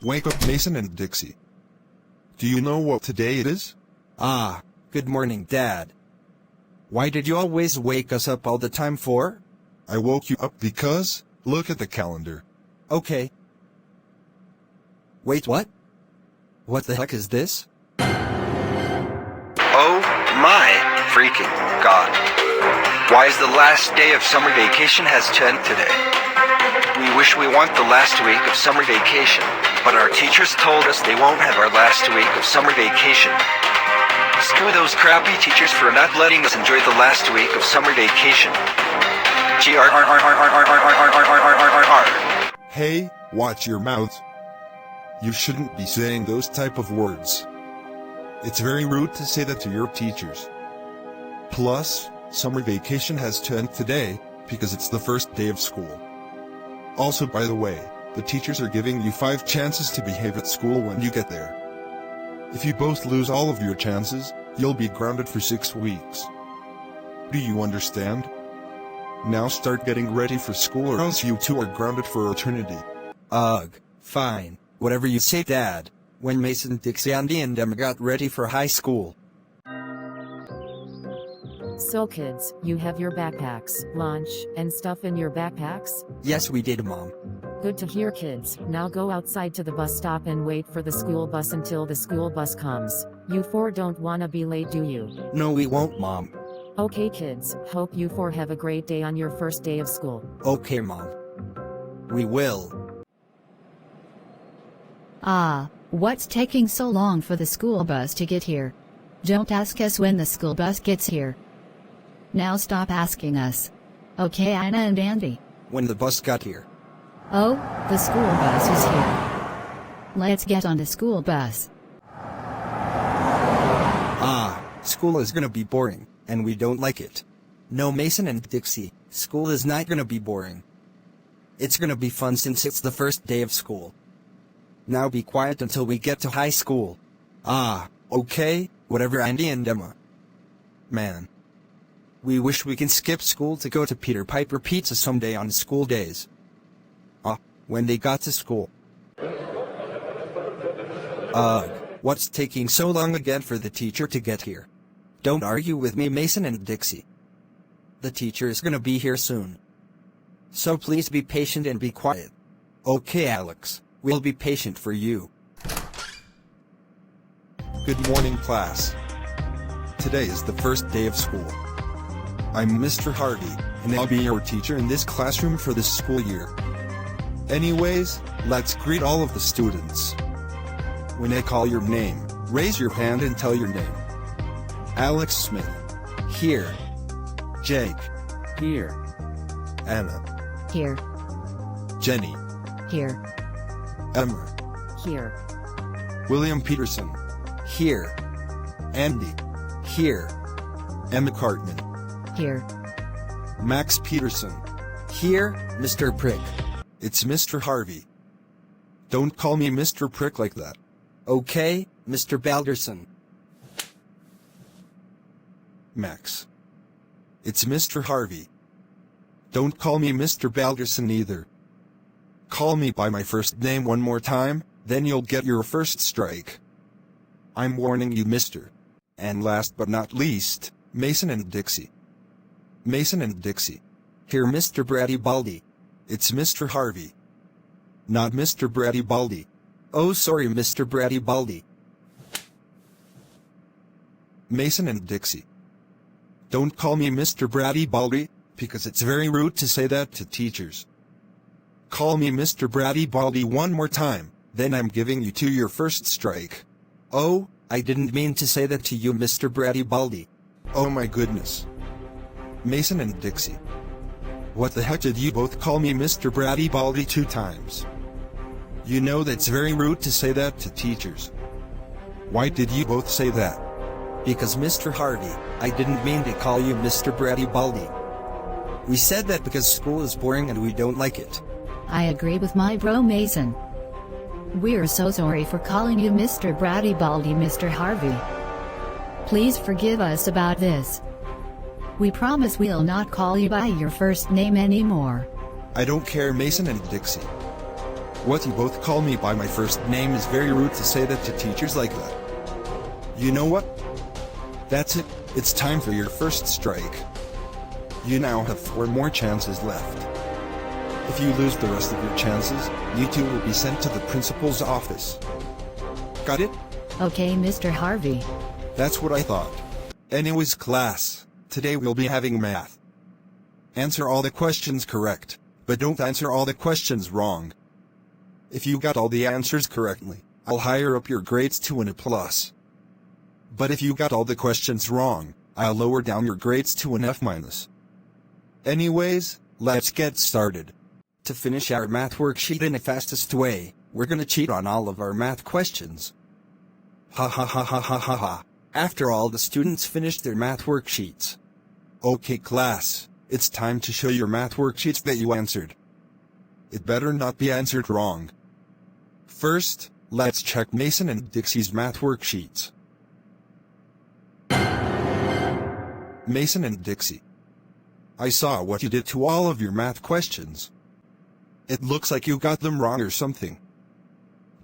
Wake up, Mason and Dixie. Do you know what today it is? Ah, good morning, Dad. Why did you always wake us up all the time for? I woke you up because, look at the calendar. Okay. Wait, what? What the heck is this? Oh my freaking God. Why is the last day of summer vacation has to end today? We wish we want the last week of summer vacation, but our teachers told us they won't have our last week of summer vacation. Screw those crappy teachers for not letting us enjoy the last week of summer vacation. Hey, watch your mouth. You shouldn't be saying those type of words. It's very rude to say that to your teachers. Plus, summer vacation has to end today, because it's the first day of school. Also, by the way, the teachers are giving you 5 chances to behave at school when you get there. If you both lose all of your chances, you'll be grounded for 6 weeks. Do you understand? Now start getting ready for school or else you two are grounded for eternity. Ugh, fine, whatever you say, Dad. When Mason, Dixie, Andy, and Emma got ready for high school. So kids, you have your backpacks, lunch, and stuff in your backpacks? Yes, we did, Mom. Good to hear, kids. Now go outside to the bus stop and wait for the school bus until the school bus comes. You 4 don't wanna be late, do you? No, we won't, Mom. Okay kids, hope you 4 have a great day on your first day of school. Okay, Mom. We will. Ah, what's taking so long for the school bus to get here? Don't ask us when the school bus gets here. Now stop asking us. Okay, Anna and Andy? When the bus got here. Oh, the school bus is here. Let's get on the school bus. Ah, school is gonna be boring, and we don't like it. No, Mason and Dixie, school is not gonna be boring. It's gonna be fun since it's the first day of school. Now be quiet until we get to high school. Ah, okay, whatever, Andy and Emma. Man. We wish we can skip school to go to Peter Piper Pizza someday on school days. When they got to school. Ugh, what's taking so long again for the teacher to get here? Don't argue with me, Mason and Dixie. The teacher is gonna be here soon. So please be patient and be quiet. Okay, Alex, we'll be patient for you. Good morning, class. Today is the first day of school. I'm Mr. Harvey, and I'll be your teacher in this classroom for this school year. Anyways, let's greet all of the students. When I call your name, raise your hand and tell your name. Alex Smith. Here. Jake. Here. Anna. Here. Jenny. Here. Emma. Here. William Peterson. Here. Andy. Here. Emma Cartman. Here. Max Peterson. Here, Mr. Prick. It's Mr. Harvey. Don't call me Mr. Prick like that. Okay, Mr. Balderson. Max. It's Mr. Harvey. Don't call me Mr. Balderson either. Call me by my first name one more time, then you'll get your first strike. I'm warning you, mister. And last but not least, Mason and Dixie. Mason and Dixie. Here, Mr. Brady Baldy. It's Mr. Harvey. Not Mr. Brady Baldy. Oh, sorry, Mr. Brady Baldy. Mason and Dixie. Don't call me Mr. Brady Baldy, because it's very rude to say that to teachers. Call me Mr. Brady Baldy one more time, then I'm giving you your first strike. Oh, I didn't mean to say that to you, Mr. Brady Baldy. Oh my goodness. Mason and Dixie. What the heck did you both call me Mr. Brady Baldy 2 times? You know that's very rude to say that to teachers. Why did you both say that? Because Mr. Harvey, I didn't mean to call you Mr. Brady Baldy. We said that because school is boring and we don't like it. I agree with my bro Mason. We're so sorry for calling you Mr. Brady Baldy, Mr. Harvey. Please forgive us about this. We promise we'll not call you by your first name anymore. I don't care, Mason and Dixie. What you both call me by my first name is very rude to say that to teachers like that. You know what? That's it. It's time for your first strike. You now have 4 more chances left. If you lose the rest of your chances, you two will be sent to the principal's office. Got it? Okay, Mr. Harvey. That's what I thought. Anyways, class, today we'll be having math. Answer all the questions correct, but don't answer all the questions wrong. If you got all the answers correctly, I'll higher up your grades to an A+. But if you got all the questions wrong, I'll lower down your grades to an F-. Anyways, let's get started. To finish our math worksheet in the fastest way, we're gonna cheat on all of our math questions. Ha ha ha ha ha ha ha. After all the students finished their math worksheets. Okay, class, it's time to show your math worksheets that you answered. It better not be answered wrong. First, let's check Mason and Dixie's math worksheets. Mason and Dixie, I saw what you did to all of your math questions. It looks like you got them wrong or something.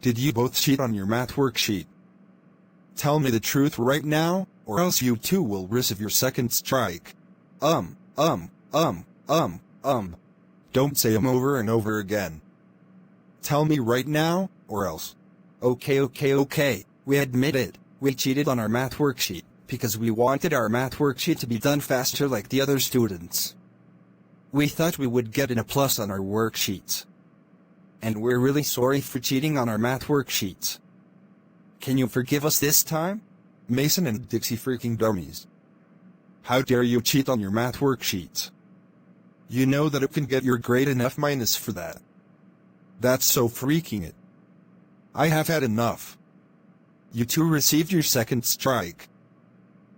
Did you both cheat on your math worksheet? Tell me the truth right now, or else you two will receive your second strike. Don't say over and over again. Tell me right now, or else. Okay, we admit it, we cheated on our math worksheet, because we wanted our math worksheet to be done faster like the other students. We thought we would get an A+ on our worksheets. And we're really sorry for cheating on our math worksheets. Can you forgive us this time? Mason and Dixie freaking dummies. How dare you cheat on your math worksheets? You know that it can get your grade an F- for that. That's so freaking it. I have had enough. You two received your second strike.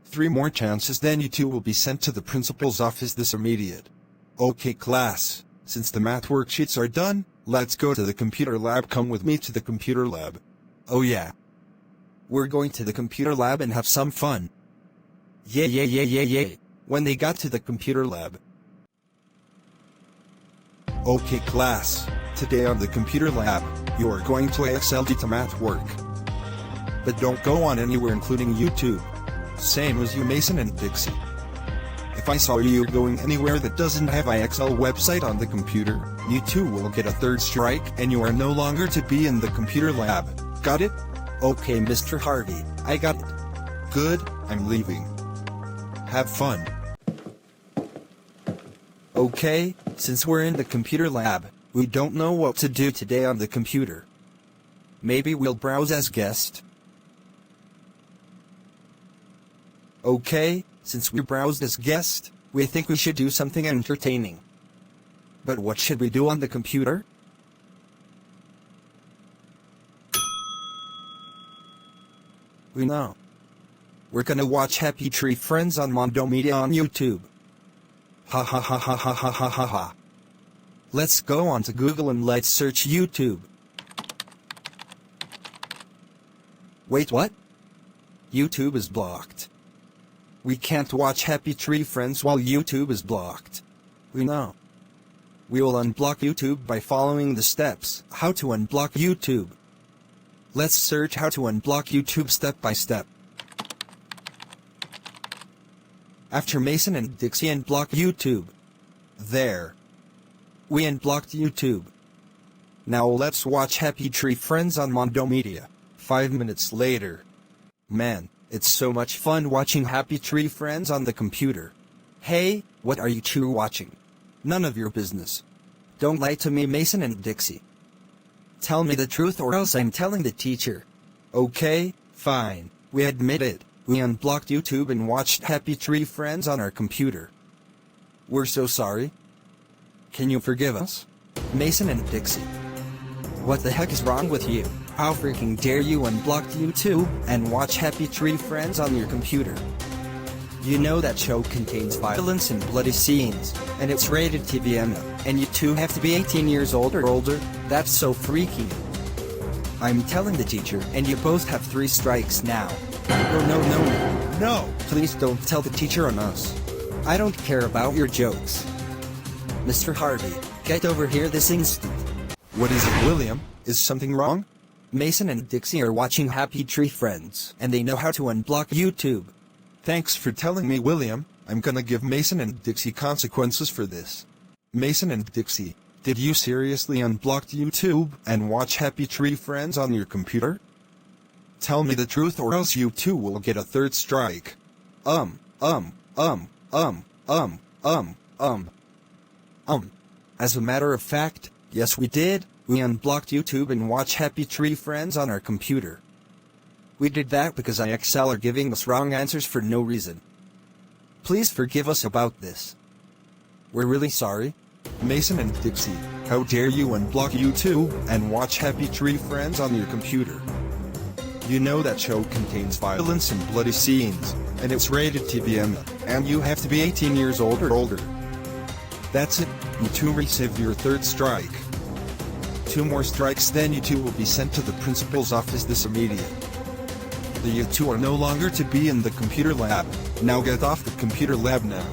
3 more chances, then you two will be sent to the principal's office this immediate. Okay, class, since the math worksheets are done, let's go to the computer lab. Come with me to the computer lab. Oh yeah. We're going to the computer lab and have some fun. Yeah. When they got to the computer lab. Okay, class, today on the computer lab, you are going to Expelled to math work. But don't go on anywhere including YouTube. Same as you, Mason and Dixie. If I saw you going anywhere that doesn't have IXL website on the computer, you too will get a 3rd strike and you are no longer to be in the computer lab. Got it? Okay, Mr. Harvey, I got it. Good, I'm leaving. Have fun. Okay, since we're in the computer lab, we don't know what to do today on the computer. Maybe we'll browse as guest. Okay, since we browsed as guest, we think we should do something entertaining. But what should we do on the computer? We know. We're gonna watch Happy Tree Friends on Mondo Media on YouTube. Ha ha ha ha ha ha ha ha ha. Let's go on to Google and let's search YouTube. Wait, what? YouTube is blocked. We can't watch Happy Tree Friends while YouTube is blocked. We know. We will unblock YouTube by following the steps. How to unblock YouTube. Let's search how to unblock YouTube step by step. After Mason and Dixie unblock YouTube. There. We unblocked YouTube. Now let's watch Happy Tree Friends on Mondo Media. 5 minutes later. Man, it's so much fun watching Happy Tree Friends on the computer. Hey, what are you two watching? None of your business. Don't lie to me, Mason and Dixie. Tell me the truth or else I'm telling the teacher. Okay, fine, we admit it. We unblocked YouTube and watched Happy Tree Friends on our computer. We're so sorry. Can you forgive us? Mason and Dixie. What the heck is wrong with you? How freaking dare you unblock YouTube and watch Happy Tree Friends on your computer? You know that show contains violence and bloody scenes, and it's rated TVMA, and you two have to be 18 years old or older. That's so freaky. I'm telling the teacher, and you both have 3 strikes now. No, please don't tell the teacher on us. I don't care about your jokes. Mr. Harvey, get over here this instant. What is it, William? Is something wrong? Mason and Dixie are watching Happy Tree Friends, and they know how to unblock YouTube. Thanks for telling me, William. I'm gonna give Mason and Dixie consequences for this. Mason and Dixie, did you seriously unblock YouTube and watch Happy Tree Friends on your computer? Tell me the truth or else you two will get a third strike. As a matter of fact, yes we did. We unblocked YouTube and watch Happy Tree Friends on our computer. We did that because IXL are giving us wrong answers for no reason. Please forgive us about this. We're really sorry. Mason and Dixie, how dare you unblock YouTube and watch Happy Tree Friends on your computer? You know that show contains violence and bloody scenes, and it's rated TVM, and you have to be 18 years old or older. That's it, you two received your third strike. 2 more strikes, then you two will be sent to the principal's office this immediate. You two are no longer to be in the computer lab. Now get off the computer lab now.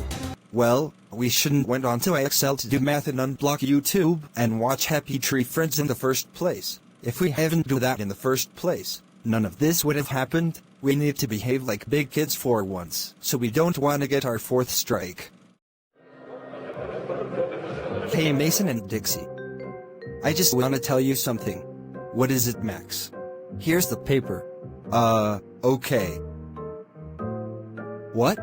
Well, we shouldn't went on to IXL to do math and unblock YouTube and watch Happy Tree Friends in the first place. If we haven't do that in the first place, none of this would have happened. We need to behave like big kids for once, so we don't want to get our 4th strike. Hey Mason and Dixie. I just want to tell you something. What is it, Max? Here's the paper. Okay. What?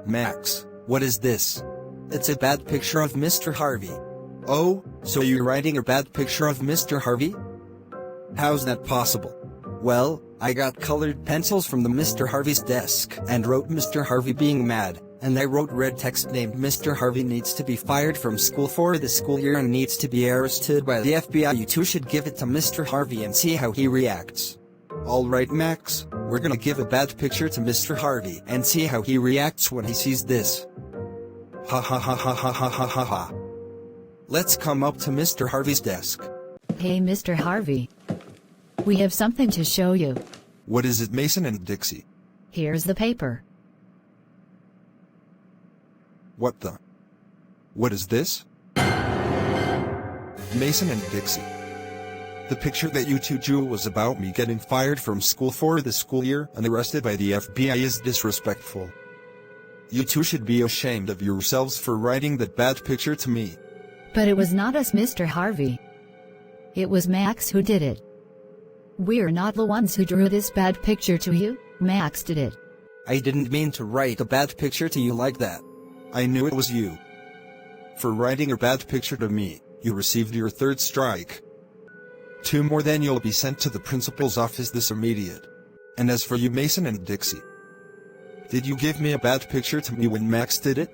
Max, what is this? It's a bad picture of Mr. Harvey. Oh, so you're writing a bad picture of Mr. Harvey? How's that possible? Well, I got colored pencils from the Mr. Harvey's desk and wrote Mr. Harvey being mad, and I wrote red text named Mr. Harvey needs to be fired from school for the school year and needs to be arrested by the FBI. You two should give it to Mr. Harvey and see how he reacts. Alright Max, we're gonna give a bad picture to Mr. Harvey and see how he reacts when he sees this. Ha ha ha ha ha ha ha ha ha. Let's come up to Mr. Harvey's desk. Hey Mr. Harvey. We have something to show you. What is it, Mason and Dixie? Here's the paper. What the? What is this? Mason and Dixie. The picture that you two drew was about me getting fired from school for the school year and arrested by the FBI is disrespectful. You two should be ashamed of yourselves for writing that bad picture to me. But it was not us, Mr. Harvey. It was Max who did it. We're not the ones who drew this bad picture to you. Max did it. I didn't mean to write a bad picture to you like that. I knew it was you. For writing a bad picture to me, you received your 3rd strike. 2 more, then you'll be sent to the principal's office this immediate. And as for you, Mason and Dixie, did you give me a bad picture to me when Max did it?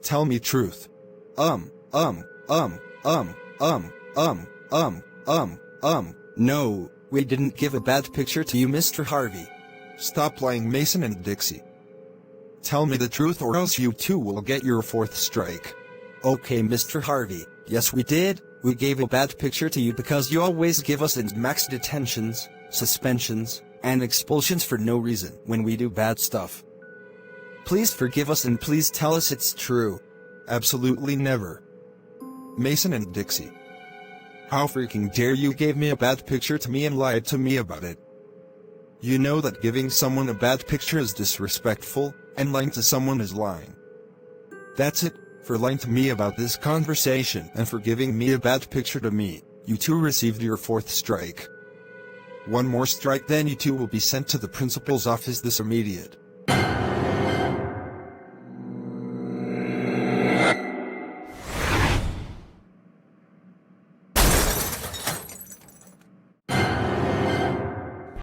Tell me truth. No, we didn't give a bad picture to you, Mr. Harvey. Stop lying, Mason and Dixie. Tell me the truth or else you two will get your 4th strike. Okay, Mr. Harvey, yes we did. We gave a bad picture to you because you always give us max detentions, suspensions, and expulsions for no reason when we do bad stuff. Please forgive us and please tell us it's true. Absolutely never. Mason and Dixie. How freaking dare you gave me a bad picture to me and lied to me about it. You know that giving someone a bad picture is disrespectful, and lying to someone is lying. That's it, for lying to me about this conversation and for giving me a bad picture to me, you two received your 4th strike. 1 more strike, then you two will be sent to the principal's office this immediate.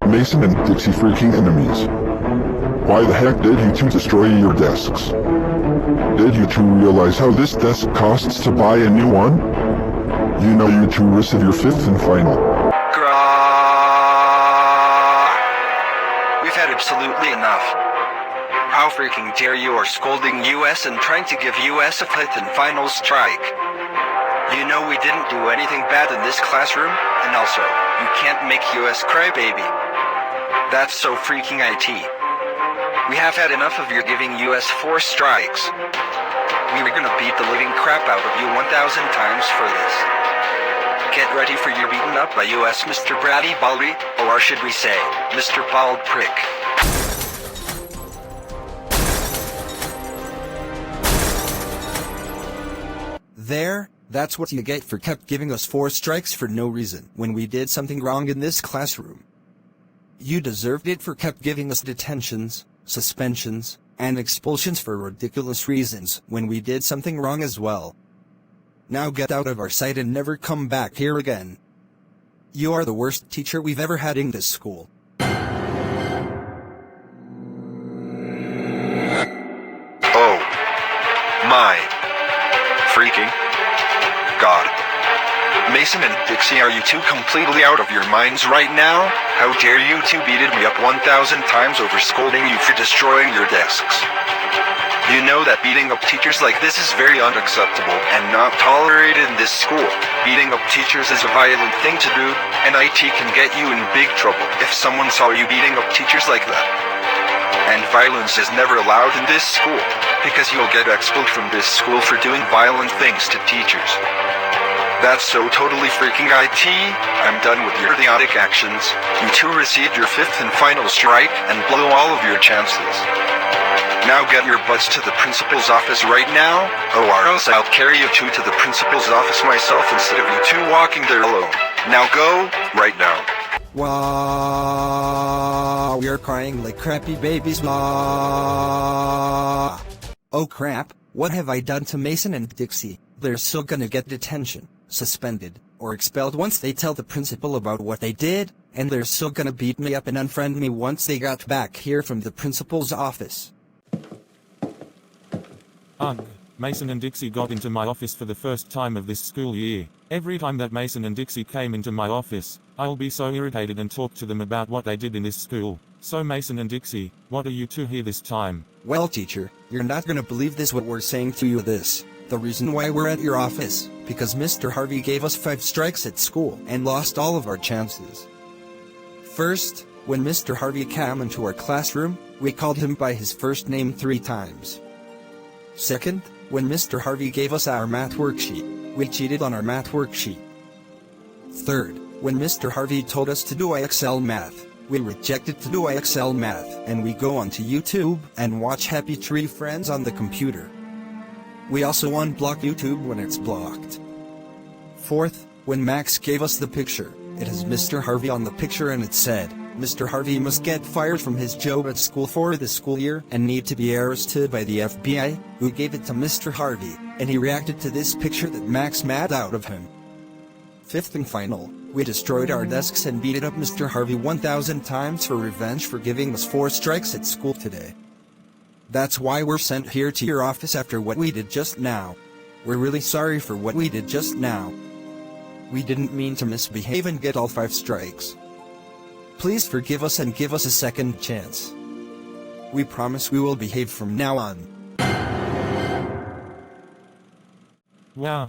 Mason and Dixie freaking enemies. Why the heck did you two destroy your desks? Did you two realize how this desk costs to buy a new one? You know you two received your 5th and final. We've had absolutely enough. How freaking dare you are scolding US and trying to give US a 5th and final strike. You know we didn't do anything bad in this classroom, and also, you can't make US cry, baby. That's so freaking IT. We have had enough of your giving us 4 strikes. We are gonna beat the living crap out of you 1,000 times for this. Get ready for your beaten up by US Mr. Bratty Balry, or should we say, Mr. Bald Prick. There, that's what you get for kept giving us 4 strikes for no reason when we did something wrong in this classroom. You deserved it for kept giving us detentions, suspensions, and expulsions for ridiculous reasons when we did something wrong as well. Now get out of our sight and never come back here again. You are the worst teacher we've ever had in this school. Oh my freaking God. Mason and Dixie, are you two completely out of your minds right now? How dare you two beated me up 1,000 times over scolding you for destroying your desks. You know that beating up teachers like this is very unacceptable and not tolerated in this school. Beating up teachers is a violent thing to do, and IT can get you in big trouble if someone saw you beating up teachers like that. And violence is never allowed in this school, because you'll get expelled from this school for doing violent things to teachers. That's so totally freaking IT. I'm done with your idiotic actions. You two received your 5th and final strike and blew all of your chances. Now get your butts to the principal's office right now, or else I'll carry you two to the principal's office myself instead of you two walking there alone. Now go, right now. Wow, we are crying like crappy babies. Wow. Oh crap, what have I done to Mason and Dixie? They're still gonna get detention, suspended, or expelled once they tell the principal about what they did, and they're still gonna beat me up and unfriend me once they got back here from the principal's office. Ugh, Mason and Dixie got into my office for the first time of this school year. Every time that Mason and Dixie came into my office, I'll be so irritated and talk to them about what they did in this school. So Mason and Dixie, what are you two here this time? Well teacher, you're not gonna believe this what we're saying to you this. The reason why we're at your office, because Mr. Harvey gave us 5 strikes at school and lost all of our chances. First, when Mr. Harvey came into our classroom, we called him by his first name 3 times. Second, when Mr. Harvey gave us our math worksheet, we cheated on our math worksheet. Third, when Mr. Harvey told us to do IXL math, we rejected to do IXL math, and we go onto YouTube and watch Happy Tree Friends on the computer. We also unblock YouTube when it's blocked. Fourth, when Max gave us the picture, it has Mr. Harvey on the picture and it said, Mr. Harvey must get fired from his job at school for the school year and need to be arrested by the FBI, who gave it to Mr. Harvey, and he reacted to this picture that Max mad out of him. Fifth and final, we destroyed our desks and beat up Mr. Harvey 1,000 times for revenge for giving us 4 strikes at school today. That's why we're sent here to your office after what we did just now. We're really sorry for what we did just now. We didn't mean to misbehave and get all 5 strikes. Please forgive us and give us a second chance. We promise we will behave from now on. Wow,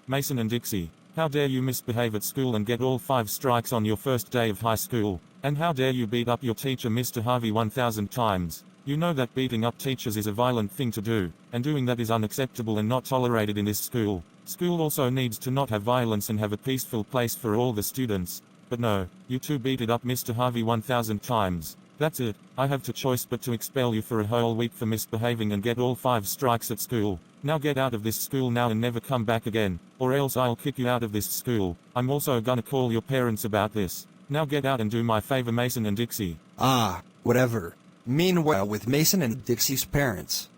Mason and Dixie, how dare you misbehave at school and get all 5 strikes on your first day of high school, and how dare you beat up your teacher Mr. Harvey 1,000 times. You know that beating up teachers is a violent thing to do, and doing that is unacceptable and not tolerated in this school. School also needs to not have violence and have a peaceful place for all the students. But no, you two beat it up Mr. Harvey 1,000 times. That's it, I have no choice but to expel you for a whole week for misbehaving and get all 5 strikes at school. Now get out of this school now and never come back again, or else I'll kick you out of this school. I'm also gonna call your parents about this. Now get out and do my favor, Mason and Dixie. Ah, whatever. Meanwhile with Mason and Dixie's parents.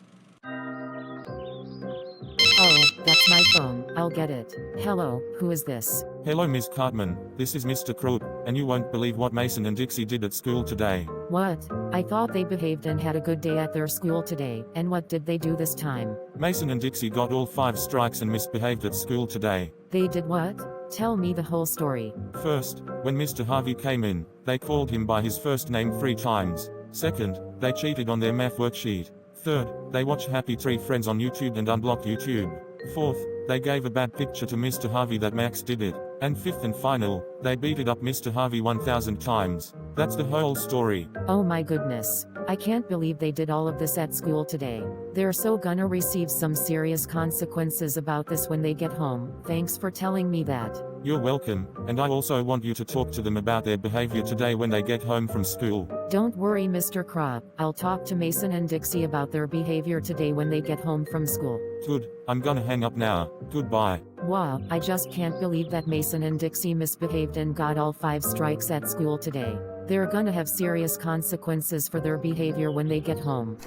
Oh, that's my phone, I'll get it. Hello, who is this? Hello Ms. Cartman, this is Mr. Croot, and you won't believe what Mason and Dixie did at school today. What? I thought they behaved and had a good day at their school today, and what did they do this time? Mason and Dixie got all 5 strikes and misbehaved at school today. They did what? Tell me the whole story. First, when Mr. Harvey came in, they called him by his first name 3 times. Second, they cheated on their math worksheet. Third, they watched Happy Tree Friends on YouTube and unblocked YouTube. Fourth, they gave a bad picture to Mr. Harvey that Max did it. And fifth and final, they beat it up Mr. Harvey 1,000 times. That's the whole story. Oh my goodness. I can't believe they did all of this at school today. They're so gonna receive some serious consequences about this when they get home. Thanks for telling me that. You're welcome, and I also want you to talk to them about their behavior today when they get home from school. Don't worry, Mr. Crop. I'll talk to Mason and Dixie about their behavior today when they get home from school. Good, I'm gonna hang up now. Goodbye. Wow, I just can't believe that Mason and Dixie misbehaved and got all 5 strikes at school today. They're gonna have serious consequences for their behavior when they get home.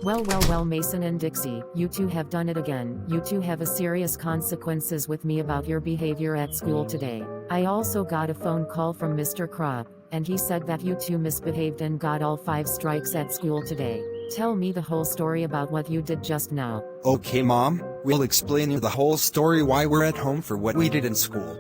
Well, Mason and Dixie, you two have done it again. You two have a serious consequences with me about your behavior at school today. I also got a phone call from Mr. Crop, and he said that you two misbehaved and got all 5 strikes at school today. Tell me the whole story about what you did just now. Okay, Mom, we'll explain you the whole story why we're at home for what we did in school.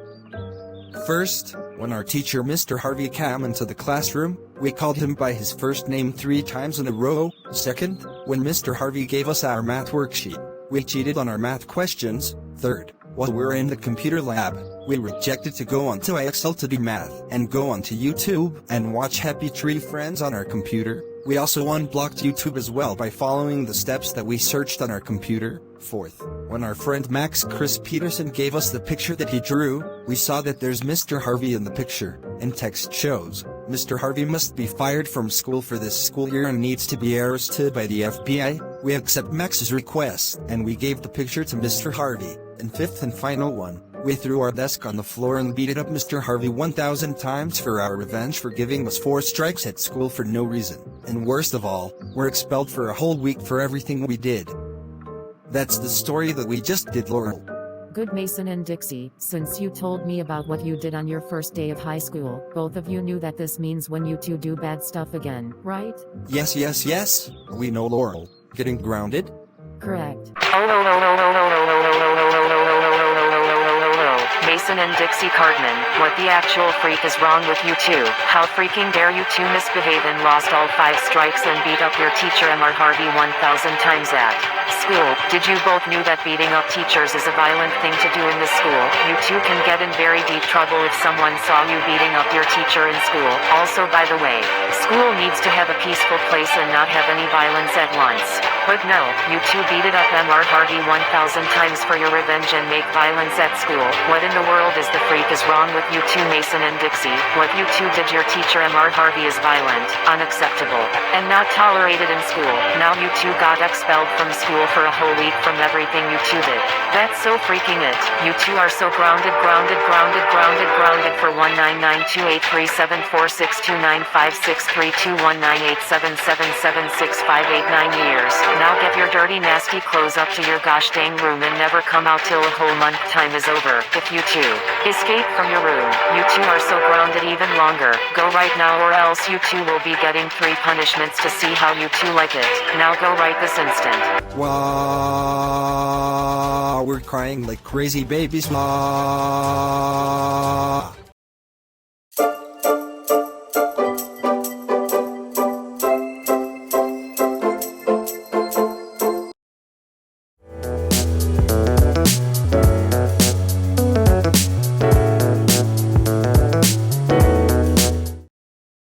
First, when our teacher Mr. Harvey came into the classroom, we called him by his first name 3 times in a row. Second, when Mr. Harvey gave us our math worksheet, we cheated on our math questions. Third, while we were in the computer lab, we rejected to go onto Expelled to do math and go onto YouTube and watch Happy Tree Friends on our computer. We also unblocked YouTube as well by following the steps that we searched on our computer. Fourth, when our friend Max Chris Peterson gave us the picture that he drew, we saw that there's Mr. Harvey in the picture, and text shows, Mr. Harvey must be fired from school for this school year and needs to be arrested by the FBI. We accept Max's request, and we gave the picture to Mr. Harvey. And fifth and final one, we threw our desk on the floor and beat up Mr. Harvey 1,000 times for our revenge for giving us 4 strikes at school for no reason. And worst of all, we're expelled for a whole week for everything we did. That's the story that we just did, Laurel. Good, Mason and Dixie, since you told me about what you did on your first day of high school, both of you knew that this means when you two do bad stuff again, right? Yes. We know, Laurel. Getting grounded? Correct. Mason and Dixie Cartman, what the actual freak is wrong with you two? How freaking dare you two misbehave and lost all 5 strikes and beat up your teacher Mr. Harvey 1,000 times at school? Did you both knew that beating up teachers is a violent thing to do in this school? You two can get in very deep trouble if someone saw you beating up your teacher in school. Also, by the way, school needs to have a peaceful place and not have any violence at once. But no, you two beat it up Mr. Harvey 1,000 times for your revenge and make violence at school. What in the world is the freak is wrong with you two, Mason and Dixie? What you two did your teacher Mr. Harvey is violent, unacceptable, and not tolerated in school. Now you two got expelled from school for a whole week from everything you two did. That's so freaking it. You two are so grounded for 1992837462956321987777658 years. Now get your dirty nasty clothes up to your gosh dang room and never come out till a whole month time is over. If you two escape from your room, you two are so grounded even longer. Go right now or else you two will be getting 3 punishments to see how you two like it. Now go right this instant. Wow, we're crying like crazy babies. Wow.